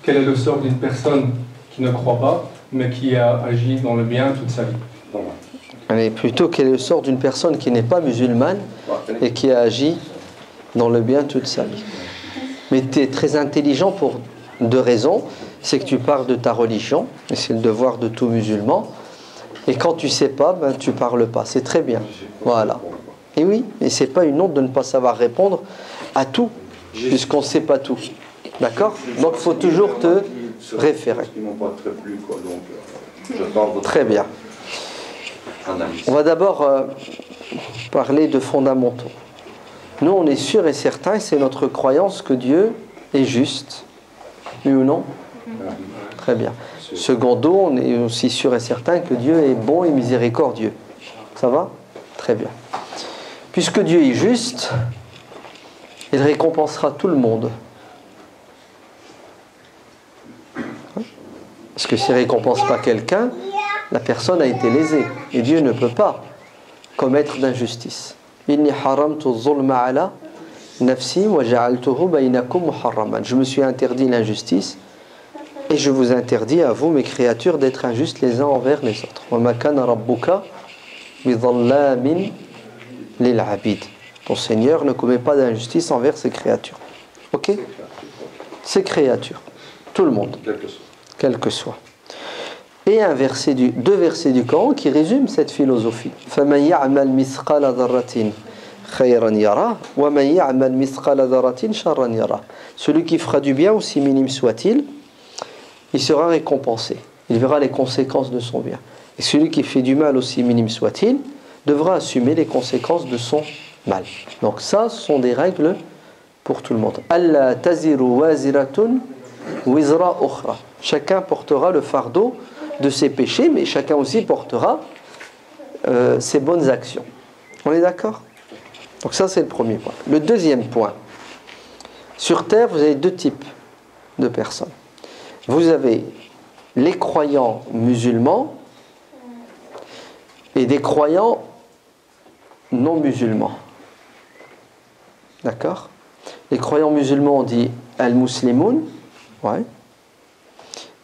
quel est le sort d'une personne qui ne croit pas, mais qui a agi dans le bien toute sa vie? Mais plutôt, quel est le sort d'une personne qui n'est pas musulmane et qui a agi dans le bien toute sa vie? Mais tu es très intelligent pour deux raisons. C'est que tu parles de ta religion, et c'est le devoir de tout musulman. Et quand tu sais pas, ben, tu parles pas. C'est très bien. Voilà. Et oui, et c'est pas une honte de ne pas savoir répondre à tout, puisqu'on ne sait pas tout. D'accord? Donc il faut toujours te référer. Très bien. On va d'abord parler de fondamentaux. Nous, on est sûr et certain, et c'est notre croyance, que Dieu est juste. Oui ou non? Très bien. Secondo, on est aussi sûr et certain que Dieu est bon et miséricordieux. Ça va? Très bien. Puisque Dieu est juste, il récompensera tout le monde. Parce que s'il ne récompense pas quelqu'un, la personne a été lésée. Et Dieu ne peut pas commettre d'injustice. Inni haramtu zulma ala nafsi wa ja'altuhu bainakum muharraman. Je me suis interdit l'injustice et je vous interdis à vous, mes créatures, d'être injustes les uns envers les autres. Wa ma kana rabbuka bidhallamin lil abid. Ton Seigneur ne commet pas d'injustice envers ses créatures. Ok? Ses créatures. Tout le monde. Quel que soit. Et deux versets du Coran qui résument cette philosophie. فَمَنْ يَعْمَلْ مِثْقَالَ ذَرَّةٍ خَيْرًا يَرَهُ وَمَنْ يَعْمَلْ مِثْقَالَ ذَرَّةٍ شَرًّا يَرَهُ. Celui qui fera du bien, aussi minime soit-il, il sera récompensé. Il verra les conséquences de son bien. Et celui qui fait du mal, aussi minime soit-il, devra assumer les conséquences de son mal. Donc ça, ce sont des règles pour tout le monde. أَلَّا تَزِرُ وَازِرَةٌ وِزْرَ أُخْرَى. Chacun portera le fardeau de ses péchés, mais chacun aussi portera ses bonnes actions. On est d'accord? Donc ça, c'est le premier point. Le deuxième point. Sur Terre, vous avez deux types de personnes. Vous avez les croyants musulmans et des croyants non musulmans. D'accord? Les croyants musulmans, on dit al-muslimoun. Ouais.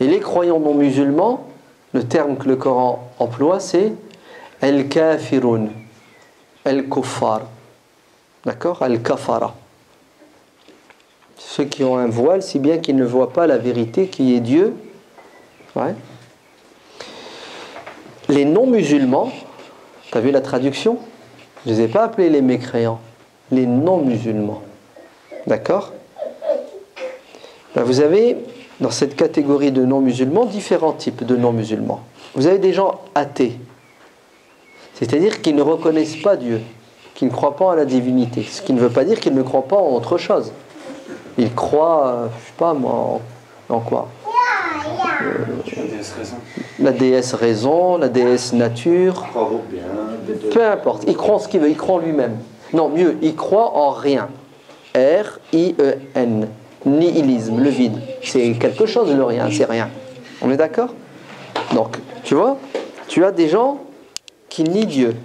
Et les croyants non musulmans, le terme que le Coran emploie, c'est al-kafirun, al-kuffar. D'accord? Al-kafara. Ceux qui ont un voile, si bien qu'ils ne voient pas la vérité qui est Dieu. Ouais. Les non musulmans, tu as vu la traduction? Je ne les ai pas appelés les mécréants, les non musulmans. D'accord? Ben, vous avez dans cette catégorie de non-musulmans différents types de non-musulmans. Vous avez des gens athées, c'est-à-dire qu'ils ne reconnaissent pas Dieu, qui ne croient pas à la divinité, ce qui ne veut pas dire qu'ils ne croient pas en autre chose. Ils croient, je sais pas moi, en quoi? La déesse raison, la déesse nature, peu importe, ils croient en ce qu'ils veulent, ils croient en lui-même. Non, mieux, ils croient en rien. R-I-E-N. Nihilisme, le vide. C'est quelque chose, le rien, c'est rien. On est d'accord? Donc, tu vois, tu as des gens qui nient Dieu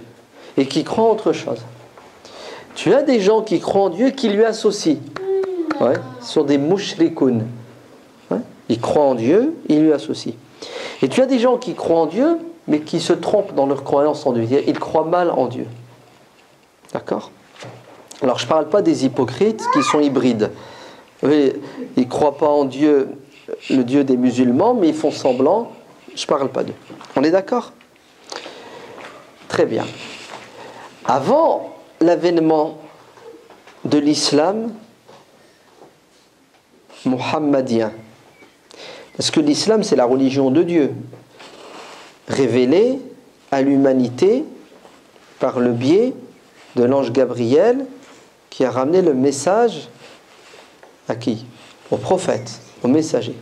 et qui croient en autre chose. Tu as des gens qui croient en Dieu et qui lui associent. Ouais, ce sont des mushrikoun. Ouais, ils croient en Dieu, ils lui associent. Et tu as des gens qui croient en Dieu, mais qui se trompent dans leur croyance en Dieu. Ils croient mal en Dieu. D'accord? Alors, je ne parle pas des hypocrites qui sont hybrides. Oui, ils ne croient pas en Dieu, le Dieu des musulmans, mais ils font semblant. Je ne parle pas d'eux. On est d'accord? Très bien. Avant l'avènement de l'islam muhammadien, parce que l'islam, c'est la religion de Dieu, révélée à l'humanité par le biais de l'ange Gabriel, qui a ramené le message à qui? Aux prophètes, aux messagers.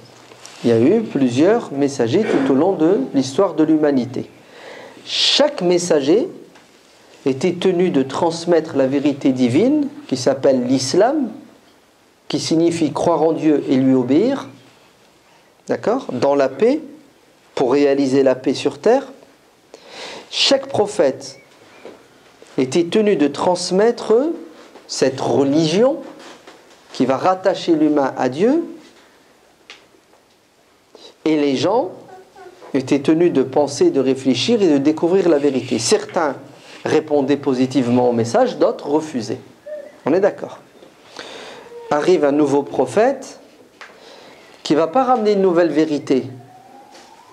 Il y a eu plusieurs messagers tout au long de l'histoire de l'humanité. Chaque messager était tenu de transmettre la vérité divine, qui s'appelle l'islam, qui signifie croire en Dieu et lui obéir, d'accord? Dans la paix, pour réaliser la paix sur terre. Chaque prophète était tenu de transmettre cette religion qui va rattacher l'humain à Dieu Et les gens étaient tenus de penser, de réfléchir et de découvrir la vérité. Certains répondaient positivement au message, d'autres refusaient. On est d'accord. Arrive un nouveau prophète qui ne va pas ramener une nouvelle vérité.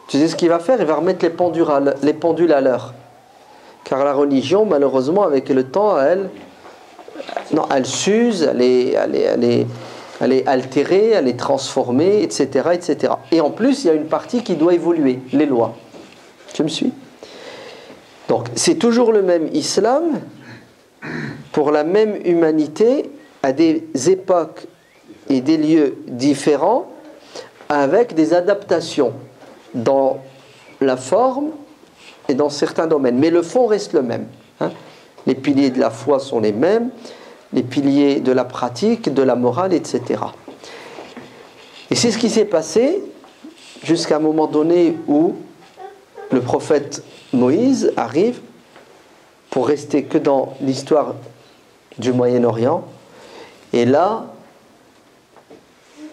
Tu sais ce qu'il va faire? Il va remettre les pendules à l'heure. Car la religion, malheureusement, avec le temps, elle s'use, elle est altérée, elle est transformée, etc., etc. Et en plus, il y a une partie qui doit évoluer, les lois. Tu me suis? Donc, c'est toujours le même islam, pour la même humanité, à des époques et des lieux différents, avec des adaptations dans la forme et dans certains domaines. Mais le fond reste le même. Les piliers de la foi sont les mêmes, les piliers de la pratique, de la morale, etc. Et c'est ce qui s'est passé jusqu'à un moment donné où le prophète Moïse arrive, pour rester que dans l'histoire du Moyen-Orient, et là,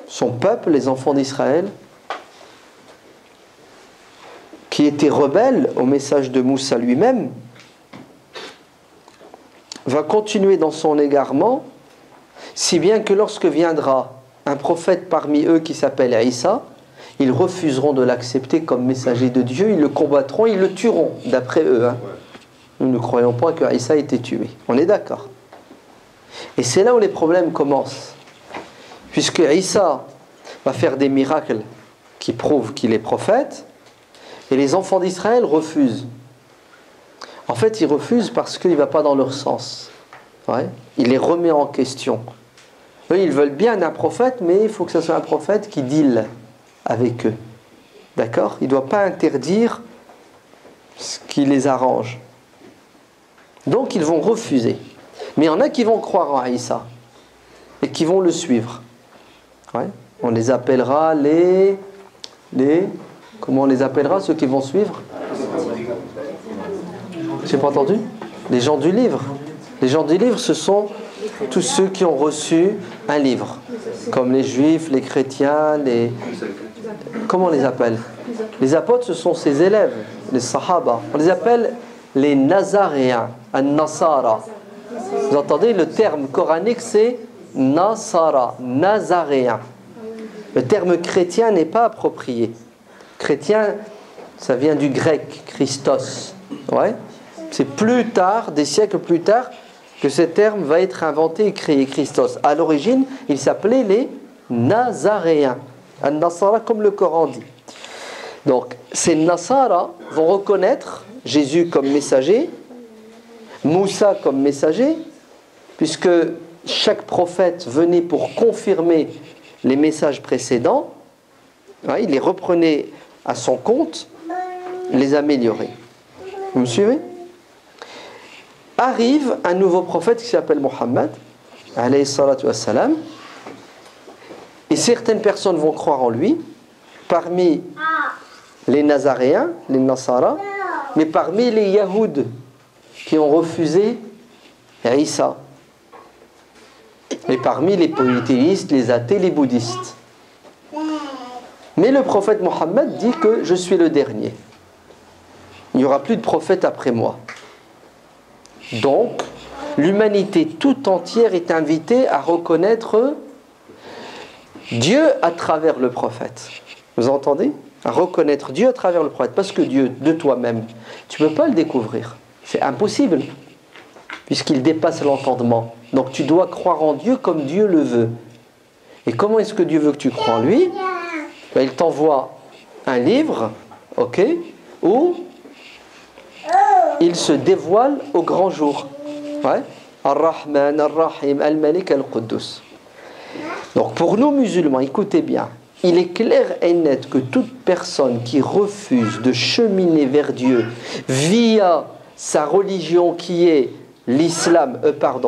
son peuple, les enfants d'Israël, qui étaient rebelles au message de Moussa lui-même, va continuer dans son égarement, si bien que lorsque viendra un prophète parmi eux qui s'appelle Isa, ils refuseront de l'accepter comme messager de Dieu, ils le combattront, ils le tueront, d'après eux. Nous ne croyons pas que Isa ait été tué. On est d'accord. Et c'est là où les problèmes commencent. Puisque Isa va faire des miracles qui prouvent qu'il est prophète, et les enfants d'Israël refusent. En fait, ils refusent parce qu'il ne va pas dans leur sens. Ouais. Il les remet en question. Eux, ils veulent bien un prophète, mais il faut que ce soit un prophète qui deal avec eux. D'accord? Il ne doit pas interdire ce qui les arrange. Donc, ils vont refuser. Mais il y en a qui vont croire en Isa et qui vont le suivre. Ouais. On les appellera comment on les appellera, ceux qui vont suivre? J'ai pas entendu? Les gens du livre. Les gens du livre, ce sont tous ceux qui ont reçu un livre. Comme les juifs, les chrétiens, comment on les appelle? Les apôtres, ce sont ses élèves, les sahaba. On les appelle les nazaréens, an-nasara. Vous entendez? Le terme coranique, c'est nasara, nazaréen. Le terme chrétien n'est pas approprié. Chrétien, ça vient du grec, Christos. Ouais. C'est plus tard, des siècles plus tard, que ce terme va être inventé et créé, Christos. À l'origine, il s'appelait les Nazaréens. An-Nasara, comme le Coran dit. Donc, ces Nasara vont reconnaître Jésus comme messager, Moussa comme messager, puisque chaque prophète venait pour confirmer les messages précédents. Ouais, il les reprenait à son compte, les améliorer. Vous me suivez? Arrive un nouveau prophète qui s'appelle Mohammed, alayhi salatu wassalam, et certaines personnes vont croire en lui, parmi les Nazaréens, les Nasara, mais parmi les Yahoud qui ont refusé Isa, et parmi les polythéistes, les athées, les bouddhistes. Mais le prophète Mohammed dit que je suis le dernier. Il n'y aura plus de prophète après moi. Donc, l'humanité tout entière est invitée à reconnaître Dieu à travers le prophète. Vous entendez? À reconnaître Dieu à travers le prophète. Parce que Dieu, de toi-même, tu ne peux pas le découvrir. C'est impossible. Puisqu'il dépasse l'entendement. Donc tu dois croire en Dieu comme Dieu le veut. Et comment est-ce que Dieu veut que tu crois en lui? Ben, il t'envoie un livre, ok, où il se dévoile au grand jour. Ouais. Ar-Rahman, Ar-Rahim, Al-Malik, Al-Quddus. Donc pour nous musulmans, écoutez bien, il est clair et net que toute personne qui refuse de cheminer vers Dieu via sa religion qui est l'islam,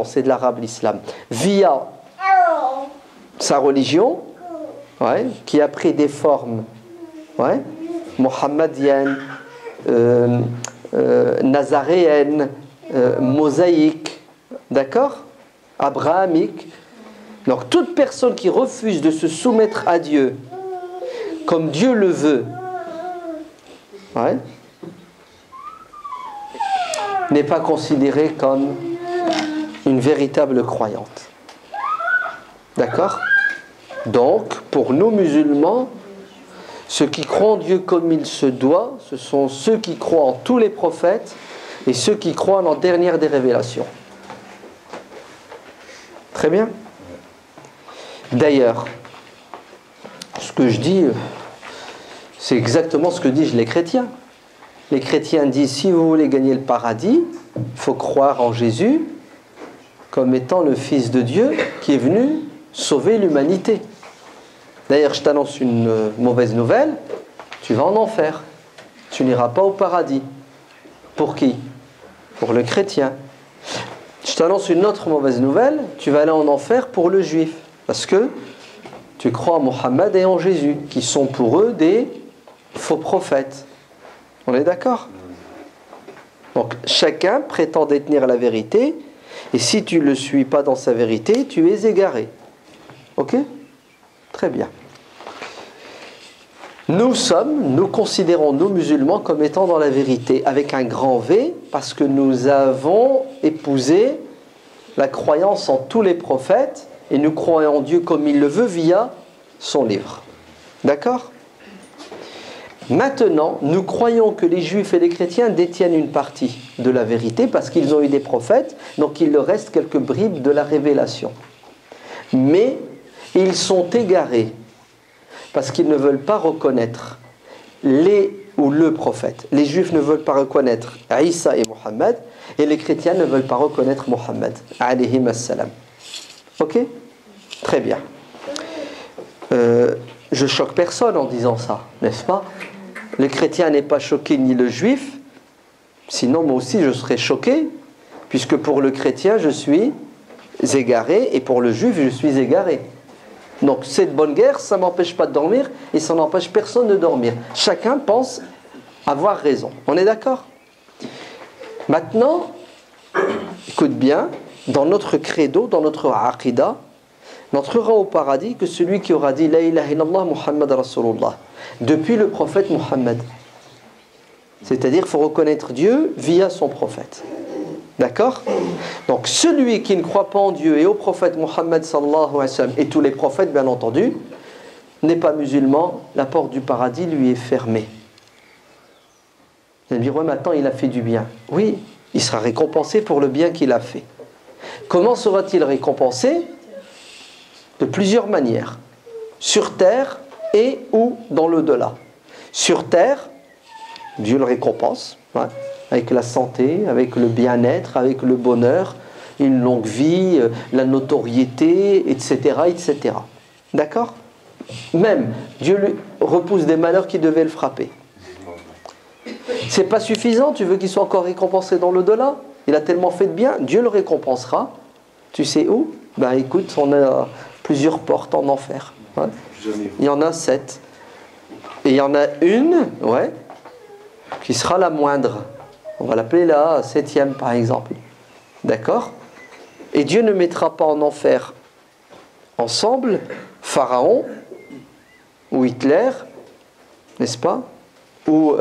c'est de l'arabe l'islam, via sa religion, ouais, qui a pris des formes, ouais, mohammediennes, nazaréennes, mosaïques, d'accord, abrahamiques. Donc toute personne qui refuse de se soumettre à Dieu comme Dieu le veut, ouais, n'est pas considérée comme une véritable croyante. D'accord? Donc, pour nous musulmans, ceux qui croient en Dieu comme il se doit, ce sont ceux qui croient en tous les prophètes et ceux qui croient en la dernière des révélations. Très bien. D'ailleurs, ce que je dis, c'est exactement ce que disent les chrétiens. Les chrétiens disent, si vous voulez gagner le paradis, il faut croire en Jésus comme étant le Fils de Dieu qui est venu sauver l'humanité. D'ailleurs, je t'annonce une mauvaise nouvelle, tu vas en enfer. Tu n'iras pas au paradis. Pour qui? Pour le chrétien. Je t'annonce une autre mauvaise nouvelle, tu vas aller en enfer pour le juif. Parce que tu crois en Mohammed et en Jésus, qui sont pour eux des faux prophètes. On est d'accord? Donc chacun prétend détenir la vérité, et si tu ne le suis pas dans sa vérité, tu es égaré. Ok? Très bien. Nous considérons nous musulmans comme étant dans la vérité, avec un grand V, parce que nous avons épousé la croyance en tous les prophètes, et nous croyons en Dieu comme il le veut via son livre. D'accord? Maintenant, nous croyons que les juifs et les chrétiens détiennent une partie de la vérité, parce qu'ils ont eu des prophètes, donc il leur reste quelques bribes de la révélation. Mais ils sont égarés, parce qu'ils ne veulent pas reconnaître le prophète. Les juifs ne veulent pas reconnaître Isa et Mohammed, et les chrétiens ne veulent pas reconnaître Mohammed, alayhim assalam. Ok? Très bien. Je choque personne en disant ça, n'est-ce pas? Le chrétien n'est pas choqué ni le juif, sinon moi aussi je serais choqué, puisque pour le chrétien je suis égaré, et pour le juif je suis égaré. Donc cette bonne guerre, ça ne m'empêche pas de dormir, et ça n'empêche personne de dormir. Chacun pense avoir raison. On est d'accord? Maintenant, écoute bien, dans notre credo, dans notre aqidah, n'entrera au paradis que celui qui aura dit La ilaha illallah Muhammad Rasulullah depuis le prophète Muhammad. C'est-à-dire qu'il faut reconnaître Dieu via son prophète. D'accord? Donc celui qui ne croit pas en Dieu et au prophète Muhammad sallallahu alayhi wa sallam, et tous les prophètes bien entendu, n'est pas musulman, la porte du paradis lui est fermée. Il va dire, ouais, maintenant il a fait du bien. Oui, il sera récompensé pour le bien qu'il a fait. Comment sera-t-il récompensé? De plusieurs manières. Sur terre et ou dans l'au-delà. Sur terre, Dieu le récompense, ouais, avec la santé, avec le bien-être, avec le bonheur, une longue vie, la notoriété, etc., etc. D'accord? Même, Dieu lui repousse des malheurs qui devaient le frapper. C'est pas suffisant, tu veux qu'il soit encore récompensé dans l'au-delà? Il a tellement fait de bien, Dieu le récompensera. Tu sais où? Ben écoute, on a plusieurs portes en enfer. Ouais. Il y en a 7. Et il y en a une, ouais, qui sera la moindre. On va l'appeler la 7e par exemple. D'accord? Et Dieu ne mettra pas en enfer ensemble Pharaon ou Hitler, n'est-ce pas? Ou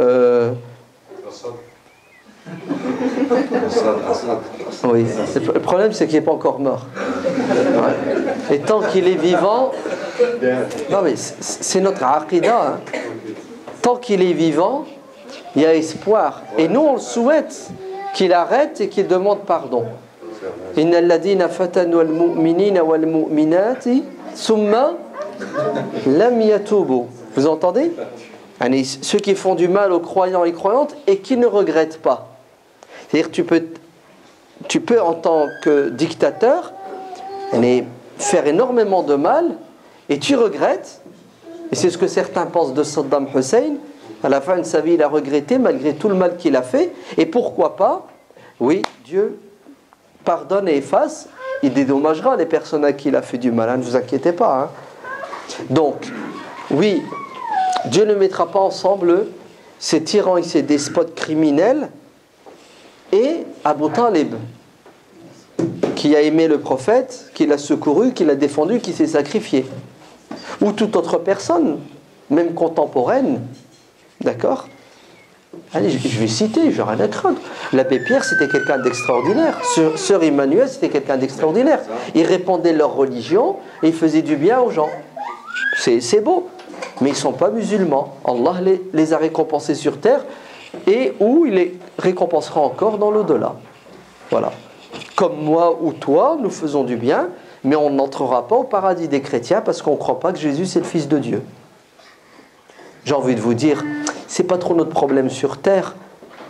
oui, le problème c'est qu'il n'est pas encore mort. Ouais. Et tant qu'il est vivant, non mais c'est notre aqidah, hein. Tant qu'il est vivant, il y a espoir. Et nous on le souhaite qu'il arrête et qu'il demande pardon. Innal ladina fatanu al mu'minina wal mu'minati thumma lam yatubu. Vous entendez? Ceux qui font du mal aux croyants et croyantes et qui ne regrettent pas. C'est-à-dire tu peux en tant que dictateur faire énormément de mal et tu regrettes, et c'est ce que certains pensent de Saddam Hussein. À la fin de sa vie il a regretté malgré tout le mal qu'il a fait, et pourquoi pas, oui, Dieu pardonne et efface, il dédommagera les personnes à qui il a fait du mal, hein, ne vous inquiétez pas, hein. Donc oui, Dieu ne mettra pas ensemble ces tyrans et ces despotes criminels et Abu Talib, qui a aimé le prophète, qui l'a secouru, qui l'a défendu, qui s'est sacrifié. Ou toute autre personne même contemporaines, d'accord? Allez, je vais citer, j'ai rien à craindre. L'abbé Pierre, c'était quelqu'un d'extraordinaire. Sœur Emmanuel, c'était quelqu'un d'extraordinaire. Ils répandaient leur religion et ils faisaient du bien aux gens. C'est beau. Mais ils ne sont pas musulmans. Allah les a récompensés sur terre et où il les récompensera encore dans l'au-delà. Voilà. Comme moi ou toi, nous faisons du bien, mais on n'entrera pas au paradis des chrétiens parce qu'on ne croit pas que Jésus c'est le Fils de Dieu. J'ai envie de vous dire, c'est pas trop notre problème sur terre.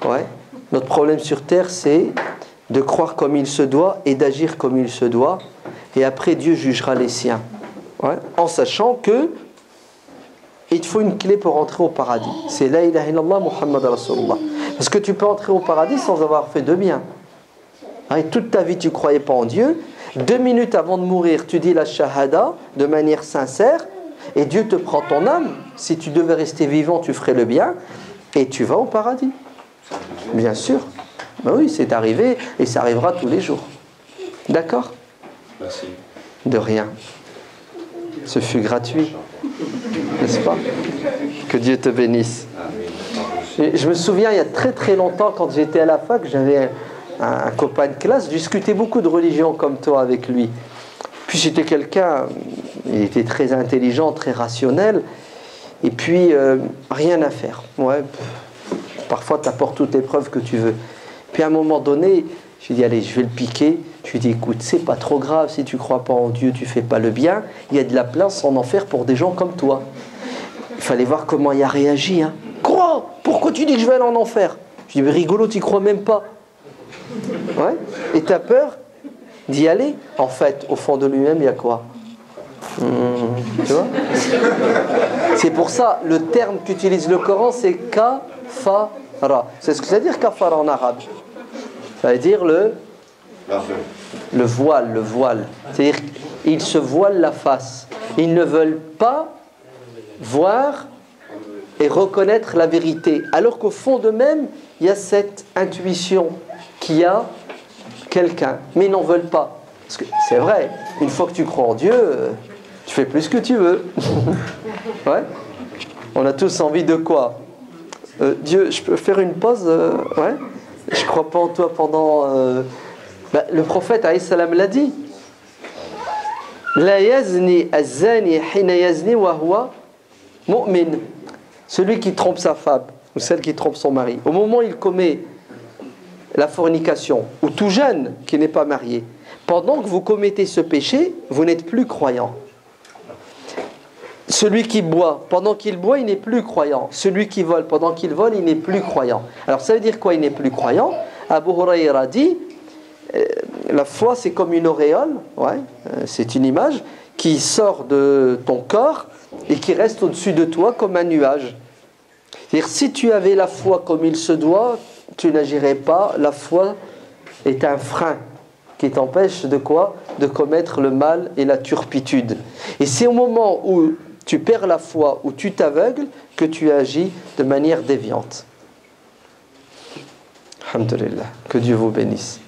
Ouais. Notre problème sur terre, c'est de croire comme il se doit et d'agir comme il se doit. Et après, Dieu jugera les siens. Ouais. En sachant que il te faut une clé pour entrer au paradis. C'est la ilaha illallah Muhammad Rasulullah. Parce que tu peux entrer au paradis sans avoir fait de bien. Et toute ta vie, tu ne croyais pas en Dieu. 2 minutes avant de mourir, tu dis la shahada de manière sincère. Et Dieu te prend ton âme. Si tu devais rester vivant, tu ferais le bien. Et tu vas au paradis. Bien sûr. Ben oui, c'est arrivé. Et ça arrivera tous les jours. D'accord? Merci. De rien. Ce fut gratuit. N'est-ce pas? Que Dieu te bénisse. Je me souviens, il y a très très longtemps, quand j'étais à la fac, j'avais un copain de classe, je discutais beaucoup de religion comme toi avec lui. Puis j'étais quelqu'un, il était très intelligent, très rationnel, et puis rien à faire. Ouais, parfois tu apportes toutes les preuves que tu veux. Puis à un moment donné, je lui ai dit, allez, je vais le piquer. Je lui ai dit, écoute, c'est pas trop grave, si tu crois pas en Dieu, tu fais pas le bien. Il y a de la place en enfer pour des gens comme toi. Il fallait voir comment il a réagi. Hein. Crois, pourquoi tu dis que je vais aller en enfer? Je lui ai dit, mais rigolo, tu crois même pas. Ouais. Et tu as peur d'y aller? En fait, au fond de lui-même, il y a quoi? Tu vois? C'est pour ça, le terme qu'utilise le Coran, c'est kafara. C'est ce que ça veut dire kafara en arabe. Ça veut dire le voile. C'est-à-dire qu'ils se voilent la face. Ils ne veulent pas voir et reconnaître la vérité. Alors qu'au fond d'eux-mêmes, il y a cette intuition qu'il y a quelqu'un. Mais ils n'en veulent pas. Parce que c'est vrai, une fois que tu crois en Dieu, tu fais plus ce que tu veux. Ouais. On a tous envie de quoi? Dieu, je peux faire une pause? Ouais. Je ne crois pas en toi pendant... le prophète alayhi salam l'a dit. La yazni az-zani hina yazni wa huwa mu'min. Celui qui trompe sa femme ou celle qui trompe son mari, au moment où il commet la fornication, ou tout jeune qui n'est pas marié, pendant que vous commettez ce péché, vous n'êtes plus croyant. Celui qui boit, pendant qu'il boit, il n'est plus croyant. Celui qui vole, pendant qu'il vole, il n'est plus croyant. Alors ça veut dire quoi, il n'est plus croyant? Abu Huraïra dit, la foi c'est comme une auréole, ouais, c'est une image qui sort de ton corps et qui reste au-dessus de toi comme un nuage. C'est-à-dire, si tu avais la foi comme il se doit, tu n'agirais pas. La foi est un frein qui t'empêche de quoi? De commettre le mal et la turpitude. Et c'est au moment où tu perds la foi, où tu t'aveugles, que tu agis de manière déviante. Alhamdulillah. Que Dieu vous bénisse.